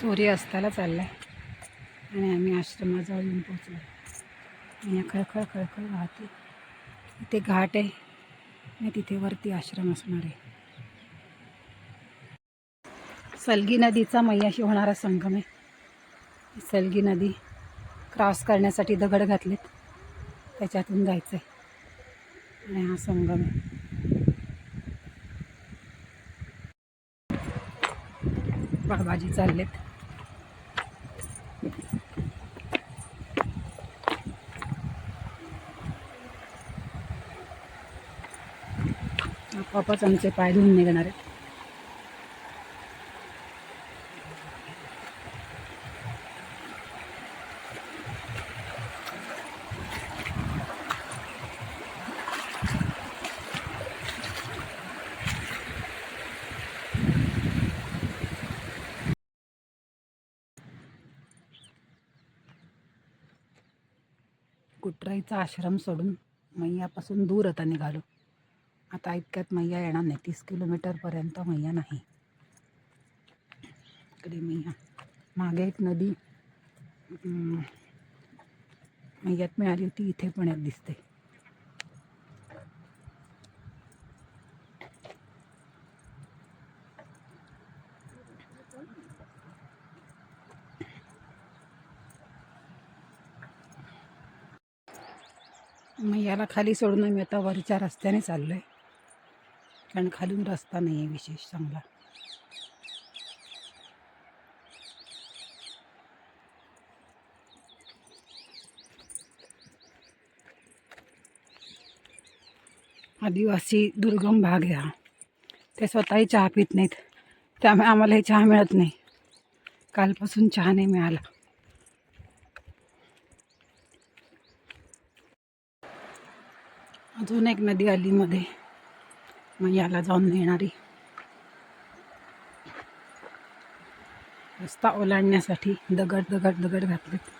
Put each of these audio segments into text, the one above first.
सूर्य अस्ताला चालला आहे आणि आम्ही आश्रमाजवळ येऊन पोचलो. आणि खळखळ खळखळ वाहते. इथे घाट आहे आणि तिथे वरती आश्रम असणार आहे. सलगी नदीचा मैयाशी होणारा संगम आहे. सलगी नदी क्रॉस करण्यासाठी दगड घातलेत, त्याच्यातून जायचं आहे आणि हा संगम आहे. बाबाजी चाललेत. आपापच आमचे पाय धुवून निघणार आहेत. कुटराईचा आश्रम सोडून मैयापासून दूर आता निघालो. आता इतक्यात मैया येणार नाही. 30 किलोमीटरपर्यंत मैया नाही. इकडे मैया, मागे एक नदी मैयात मिळाली होती, इथे पण एक दिसते. मैयाला खाली सोडून मी आता वरच्या रस्त्याने चाललो आहे, कारण खालून रस्ता नाही आहे विशेष चांगला. आदिवासी दुर्गम भाग आहे हा. ते स्वतःही चहा पित नाहीत, त्यामुळे आम्हाला हे चहा मिळत नाही. कालपासून चहा नाही मिळाला. अजून एक नदी आली मध्ये मैयाला जाऊन नेणारी. रस्ता ओलांडण्यासाठी दगड दगड दगड घातलेत.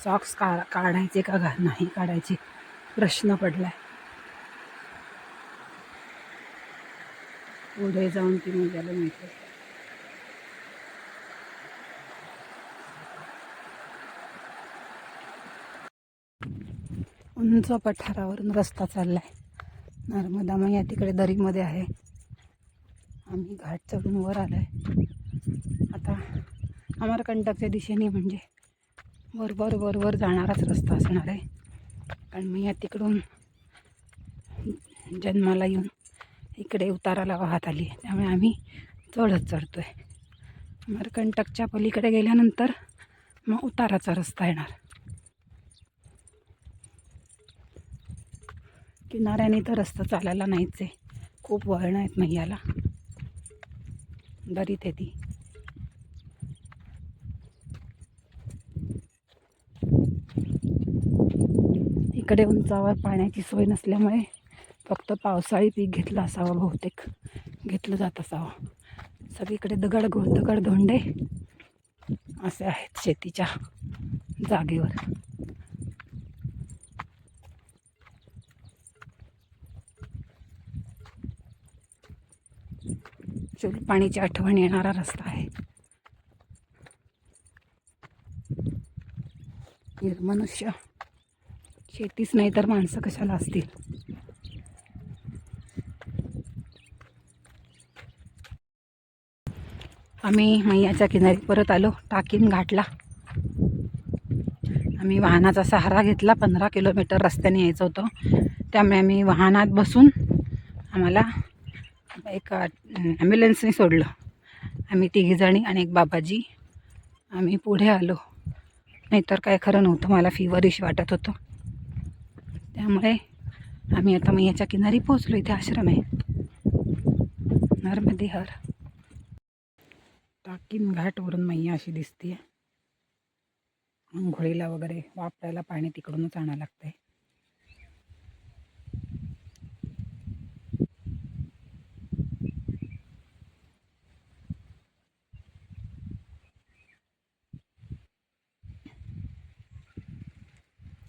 सॉक्स काढायचे का नाही काढायचे प्रश्न पडलाय. पुढे जाऊन ती मैयाला मिळते. उंच पठारावरून रस्ता चाललाय. नर्मदा मैया तिकडे दरीमध्ये आहे. आम्ही घाट चढून वर आलोय. आता अमरकंटकच्या दिशेने म्हणजे वर वर वर वर जाणाराच रस्ता असणार आहे, कारण मैया तिकडून जन्माला येऊन इकडे उताराला वाहत आली, त्यामुळे आम्ही चढत चढतोय. अमरकंटकच्या पलीकडे गेल्यानंतर मग उताराचा रस्ता येणार. किनाऱ्याने तर रस्ता चालायला नाहीच आहे, खूप वळण आहेत मैयाला. दरीत आहे ती. इकडे उंचावर पाण्याची सोय नसल्यामुळे फक्त पावसाळी पीक घेतलं असावं, बहुतेक घेतलं जात असावं. सगळीकडे दगड धोंडे असे आहेत शेतीच्या जागेवर. पाणीची आठवण येणारा रस्ता आहे. मनुष्य शेतीच नाही तर माणसं कशाला असतील. आम्ही मैयाच्या किनारी परत आलो. टाकीन घाटला आम्ही वाहनाचा सहारा घेतला. 15 किलोमीटर रस्त्याने यायचं होतं, त्यामुळे आम्ही वाहनात बसून आम्हाला एक ॲम्ब्युलन्सने सोडलं. आम्ही तिघीजणी आणि एक बाबाजी आम्ही पुढे आलो. नाहीतर काय खरं नव्हतं, मला फिवरिश वाटत होतं. त्यामुळे आम्ही आता मैयाच्या किनारी पोचलो. इथे आश्रम आहे, नर्मदे हर. टाकीन घाटवरून मैया अशी दिसते. आंघोळीला वगैरे वापरायला पाणी तिकडूनच आणायला लागतंय.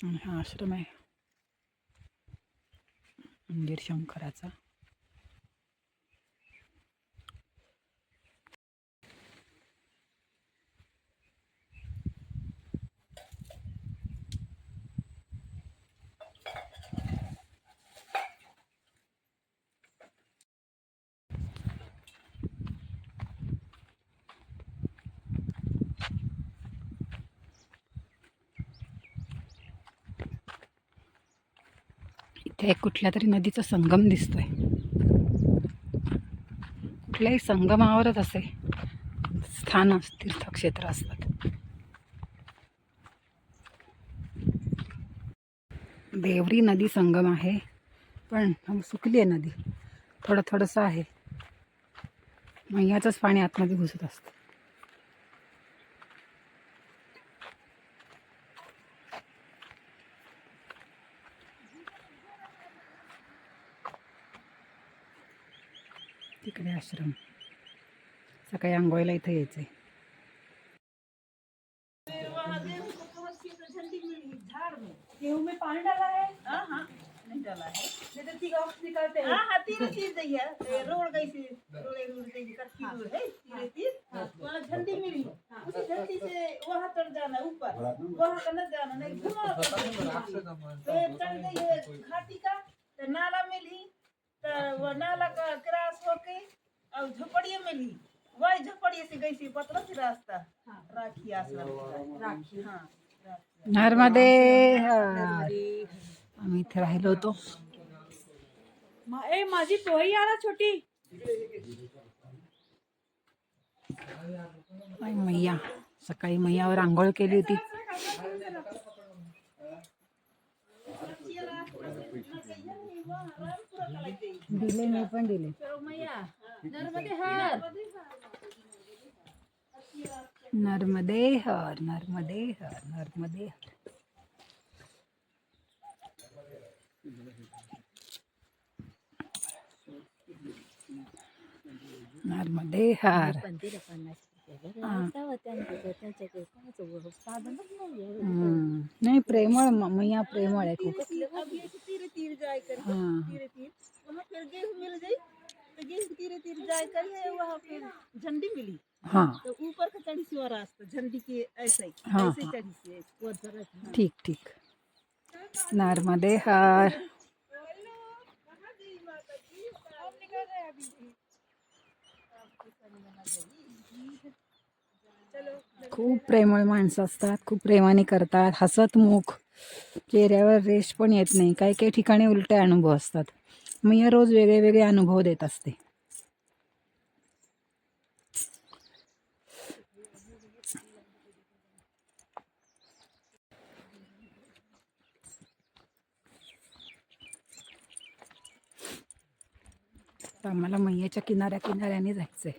आणि हा आश्रम आहे मंदिर शंकराचा. इथे एक कुठल्या तरी नदीचा संगम दिसतोय. कुठल्याही संगमावरच असे स्थान तीर्थक्षेत्र असतात. देवरी नदी संगम आहे, पण सुकली आहे नदी. थोडंसं आहे, मैयाचंच पाणी आतमध्ये घुसत असतं. तिकडे आश्रम. सकाळी आंघोळीला इथे यायचंय. गेहूं में पानी डाला है? हाँ हाँ नहीं डाला है, नहीं तो तीर निकलते हैं। हाँ हाँ तीर दैया रोड गई थी, रोड गई कच्ची रोड है, तीर वहाँ झंडी मिली, उसी झंडी से वहाँ चढ़ जाना ऊपर, वहाँ का न जाना नहीं घुमा फिर चढ़ गई है घाटी का, तो नाला मिली, तो वो नाला का क्रॉस होके और झोपड़िया मिली, वही झोपड़िया से गई थी पतला सी रास्ता, राखी आश्रम राखी। हाँ नर्मदे आम्ही इथे राहिलो होतो. माझी पोही आला छोटी. मैया सकाळी मैयावर आंघोळ केली होती. दिले मी पण दिले. नर्मदे हर नर्मदे हर नर्मदे हर. नर्मदे हर. नाही प्रेमळ मैया प्रेमळ आहे खूप. तीरे तीर जाए कर तीरे तीर वहाँ फिर गेहूं मिल गई, तो गेहूं तीरे तीर जाए कर है वहाँ फिर झंडी मिली। हाँ तो ऊपर का चढ़ी सी रास्ता झंडी के ऐसे ही हाँ, ऐसे हाँ। चढ़ी से ऊपर तरफ। ठीक ठीक. नर्मदे हर. खूप प्रेमळ माणसं असतात, खूप प्रेमाने करतात, हसतमुख, चेहऱ्यावर रेष पण येत नाही. काही काही ठिकाणी उलटे अनुभव असतात. मैया रोज वेगळे वेगळे अनुभव देत असते. तर आम्हाला मैयाच्या किनाऱ्याने जायचंय.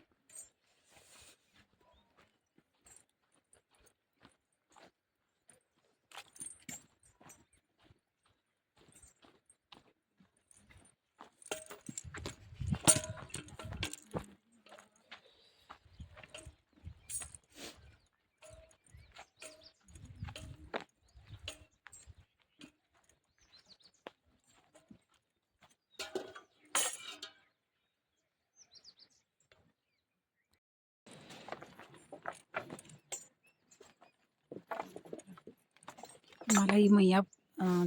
मला ही मैया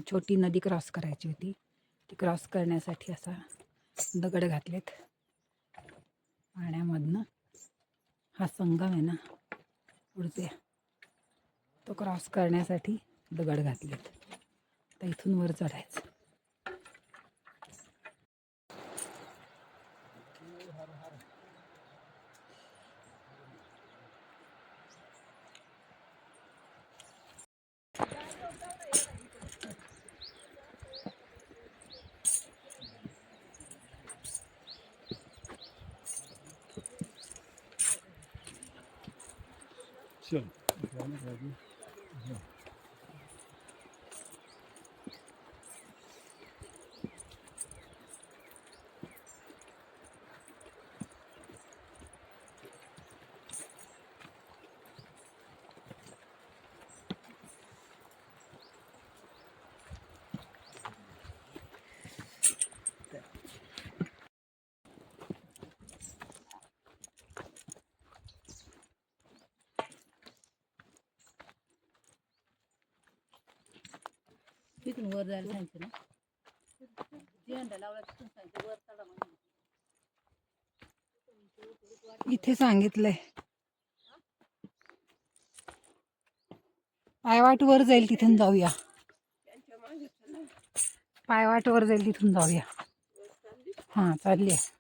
छोटी नदी क्रॉस करायची होती. ती क्रॉस करण्यासाठी असा दगड घातलेत पाण्यामधनं. हा संगम आहे ना पुढचे, तो क्रॉस करण्यासाठी दगड घातलेत. तर इथून वर चढायचं. तिथून वर जायला सांगितलं ना, झेंडा लावला तिथून सांगितलं वर चढा म्हणून. इथे सांगितलंय पायवाट वर जाईल, तिथून जाऊया. पायवाट वर जाईल तिथून जाऊया. हां चालली आहे.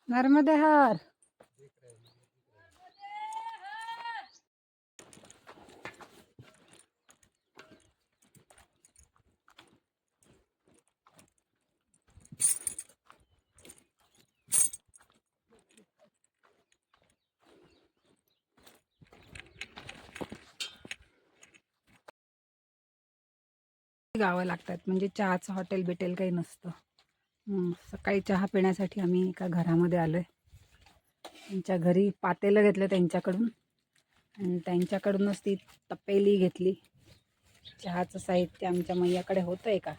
नर्मदे हर. गावं लागतात म्हणजे चहाचं हॉटेल बिटेल काही नसतं. सकाळी चहा पिण्यासाठी आम्ही एका घरामध्ये आलो आहे. त्यांच्या घरी पातेलं घेतलं त्यांच्याकडून आणि त्यांच्याकडूनच ती तपेली घेतली. चहाचं साहित्य आमच्या मैयाकडे होतं आहे का.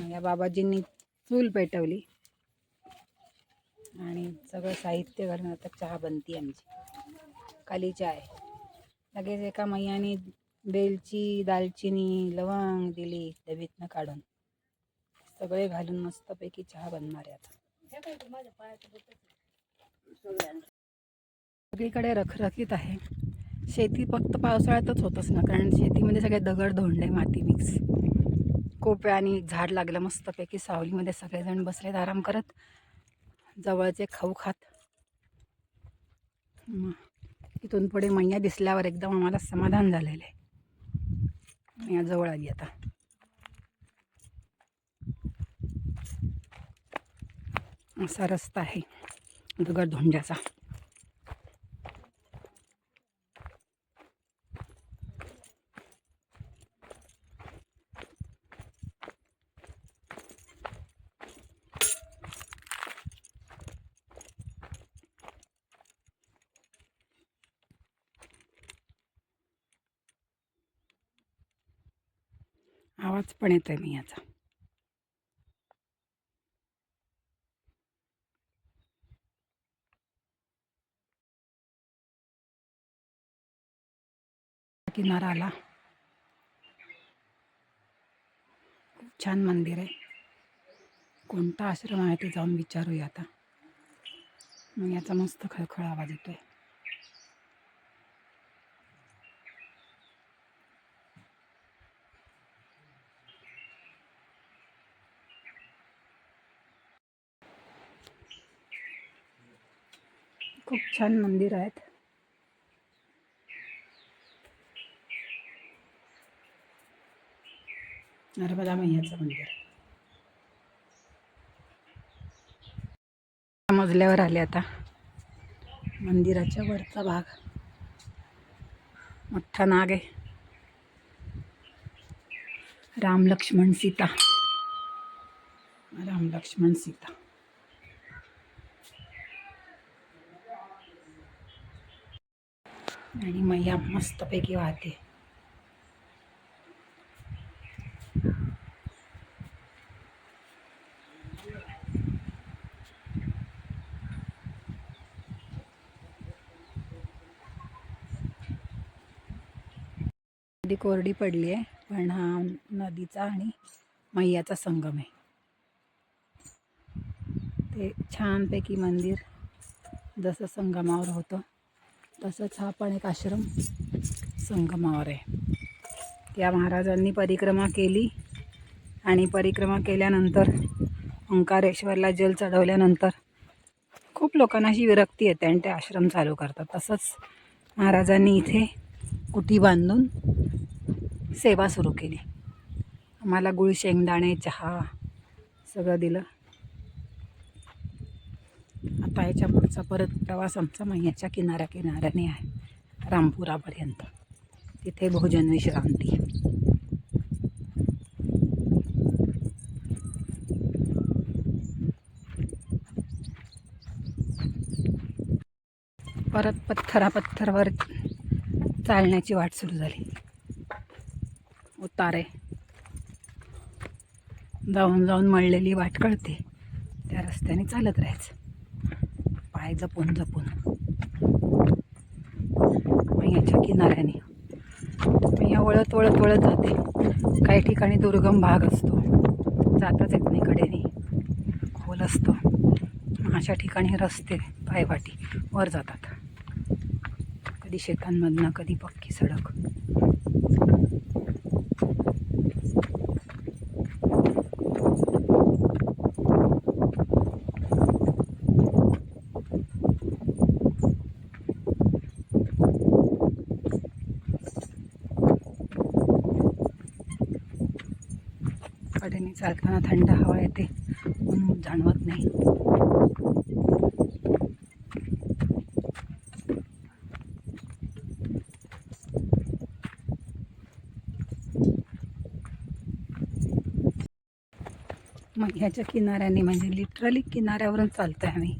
या बाबाजींनी चूल पेटवली आणि सगळं साहित्य घालून आता चहा बनती आमची. काली चाय. लगेच एका मैयाने बेलची, दालचिनी, लवंग दिली डबीतनं काढून. सगळे घालून मस्तपैकी चहा बनणार आहे आता. सगळीकडे रखरखीत आहे. शेती फक्त पावसाळ्यातच होतच ना, कारण शेतीमध्ये सगळे दगड धोंडे माती मिक्स. कोप्या आणि झाड लागलं मस्तपैकी सावलीमध्ये सगळेजण बसलेत आराम करत, जवळचे खाऊ खात. इथून पुढे मैया दिसल्यावर एकदम आम्हाला समाधान झालेलं आहे. मैया जवळ आली आता. असा रस्ता आहे दगड धोंड्याचा. आवाज पण येतोय मैयाचा. किनारा आला. खूप छान मंदिर आहे. कोणता आश्रम आहे ते जाऊन विचारूया आता. मैयाचा मस्त खळखळ आवाज येतोय. खूप छान मंदिर आहेत. नर्मदा मैयाचं मंदिर. मजल्यावर आले आता. मंदिराच्या वरचा भाग. मोठा नाग आहे. राम लक्ष्मण सीता. राम लक्ष्मण सीता. आणि मैया मस्तपैकी वाहते. नदी कोरडी पडली आहे, पण हा नदीचा आणि मैयाचा संगम आहे. ते छानपैकी मंदिर जसं संगमावर होतं तसंच हा पण एक आश्रम संगमावर आहे. त्या महाराजांनी परिक्रमा केली आणि परिक्रमा केल्यानंतर ओंकारेश्वरला जल चढवल्यानंतर खूप लोकांना अशी विरक्ती येते आणि ते आश्रम चालू करतात. तसंच महाराजांनी इथे कुटी बांधून सेवा सुरू केली. आम्हाला गुळ, शेंगदाणे, चहा सगळं दिलं. आता याच्या पुढचा परत प्रवास आमचा मैयाच्या किनाऱ्याने आहे, रामपुरापर्यंत. तिथे भोजन विश्रांती. परत पत्थरावर चालण्याची वाट सुरू झाली. उतारे जाऊन मळलेली वाट कळते, त्या रस्त्याने चालत राहायचं पाय जपून मैयाच्या किनाऱ्याने. मैया वळत जाते. काही ठिकाणी दुर्गम भाग असतो, जाताच येत नाही, कडेने खोल असतं. अशा ठिकाणी रस्ते पायवाटी वर जातात. कधी शेतांमधनं, कधी पक्की सडक. कडेने चालताना थंड हवा येते, ऊन जाणवत नाही. मग ह्याच्या किनाऱ्याने म्हणजे लिटरली किनाऱ्यावरून चालतोय आम्ही.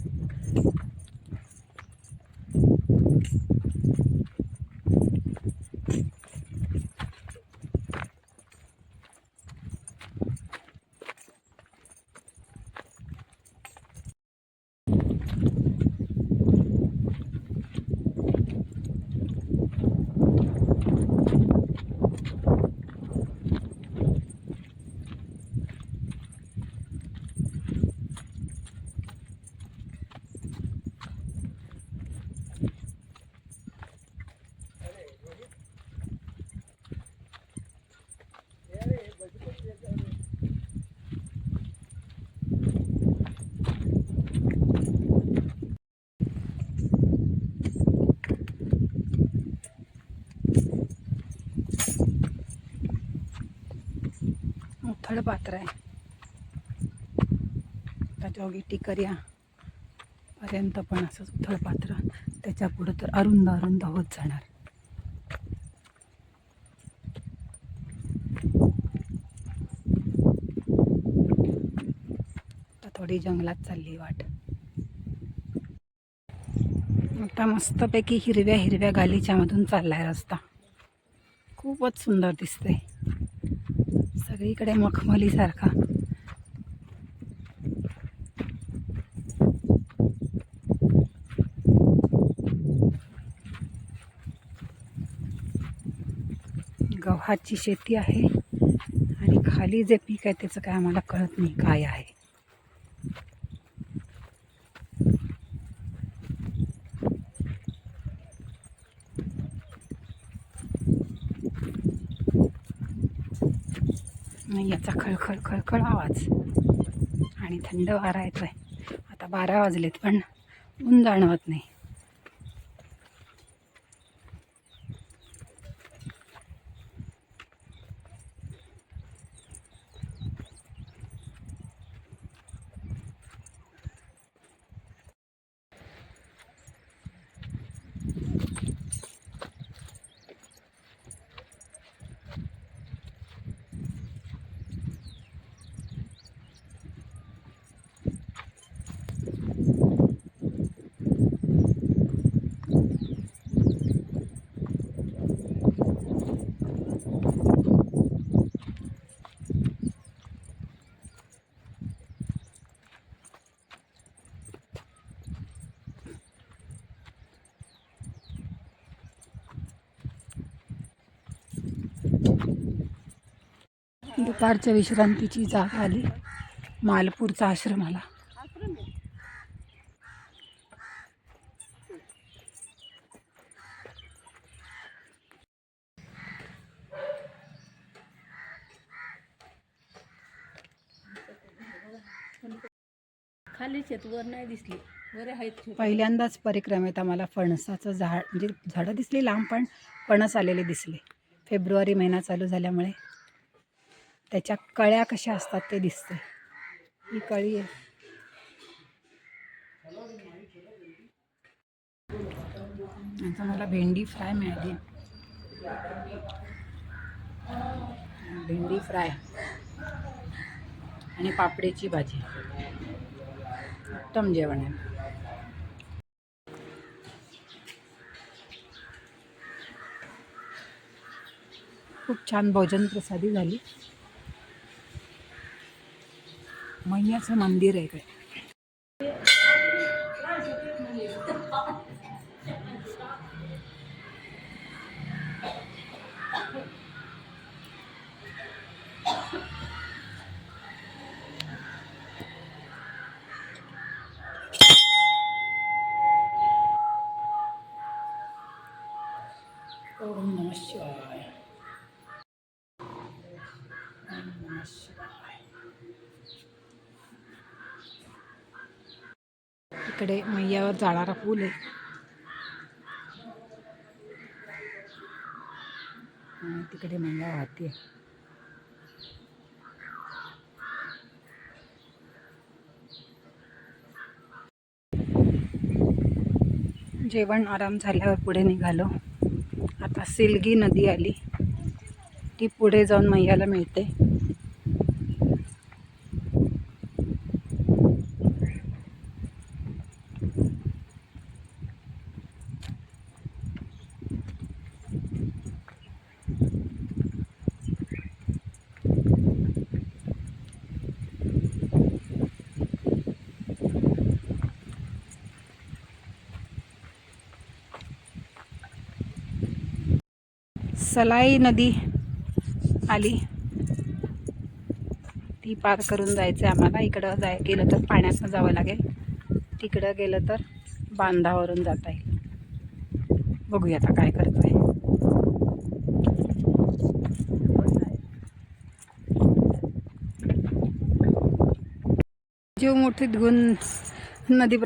उथळ पात्र आहे. आता जोगी टिकऱ्या पर्यंत पण असंच उथळ पात्र, त्याच्या पुढे तर अरुंद अरुंद होत जाणार. आता थोडी जंगलात चालली वाट. आता मस्तपैकी हिरव्या हिरव्या गालीच्या मधून चाललाय रस्ता. खूपच सुंदर दिसते, सगळीकडे मखमली सारखा. गव्हाची शेती आहे आणि खाली जे पीक आहे त्याचं काय आम्हाला कळत नाही काय आहे. याचा खळखळ खळखळ आवाज आणि थंड वारा येतोय. आता 12 वाजलेत पण ऊन जाणवत नाही. दुपारच्या विश्रांतीची जागा आली मालपूरचा आश्रमाला. खालीच आहेत, वर नाही दिसली. वर आहेत. पहिल्यांदाच परिक्रमेत आम्हाला फणसाचं झाड म्हणजे झाडं दिसली लांब, पण फणस आलेले दिसले. फेब्रुवारी महिना चालू झाल्यामुळे त्याच्या कळ्या कशा असतात ते दिसते. ही कळी आहे. आता मला भेंडी फ्राय मिळाली. भेंडी फ्राय आणि पापडीची भाजी. उत्तम जेवण आहे. खूप छान भोजन प्रसादी झाली. मैयाचं मंदिर आहे इकडे. इकडे मैयावर जाणारा पूल आहे आणि तिकडे मैया वाहते. जेवण आराम झाल्यावर पुढे निघालो. आता सिलगी नदी आली, ती पुढे जाऊन मैयाला मिळते. सलाई नदी आली, ती पार करून जायचं आहे आम्हाला. इकडं गेलं तर पाण्यातनं जावं लागेल, तिकडं गेलं तर बांधावरून जाता येईल. बघूया आता काय करतोय. जीव मोठीत घेऊन नदी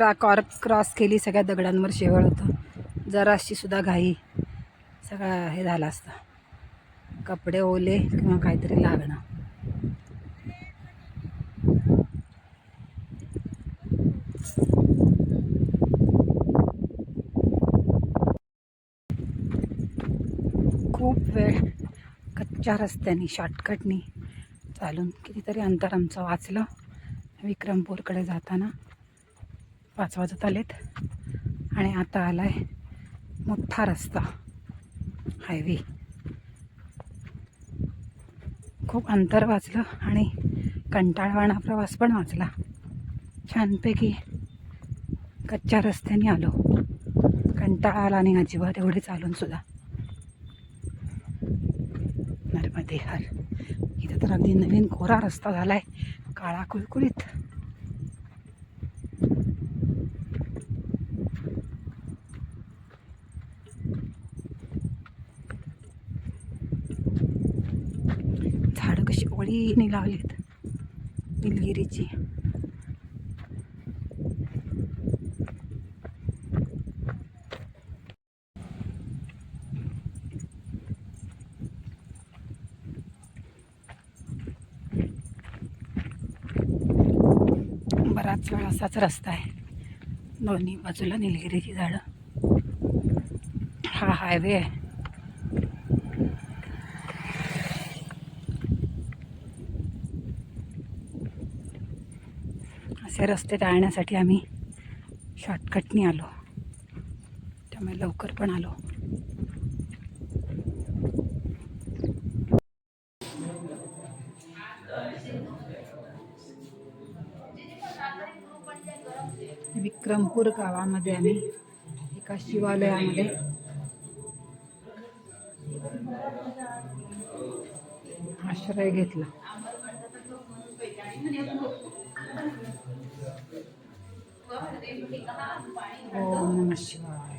क्रॉस केली. सगळ्या दगडांवर शेवाळ होतं, जराशी सुद्धा घाई, सगळं हे झालं असतं. कपडे ओले किंवा काहीतरी लागणं. खूप वेळ कच्च्या रस्त्याने शॉर्टकटनी चालून कितीतरी अंतर आमचं वाचलं. विक्रमपूरकडे जाताना 5 वाजत आलेत आणि आता आलाय मोठा रस्ता, हायवे. खूप अंतर वाचलं आणि कंटाळवाणा प्रवास पण वाचला. छानपैकी कच्च्या रस्त्याने आलो. कंटाळा आला नाही अजिबात एवढे चालून सुद्धा. नर्मदे हर. इथं तर अगदी नवीन कोरा रस्ता झालाय, काळा कुळकुळीत. झाडं कशी ओळीने लावलीत निलगिरीची. बराच वेळ असाच रस्ता आहे, दोन्ही बाजूला निलगिरीची झाडं. हा हायवे आहे. असे रस्ते टाळण्यासाठी आम्ही शॉर्टकटनी आलो, त्यामुळे लवकर पण आलो. विक्रमपूर गावामध्ये आम्ही एका शिवालयामध्ये आश्रय घेतला. ओम नमः शिवाय.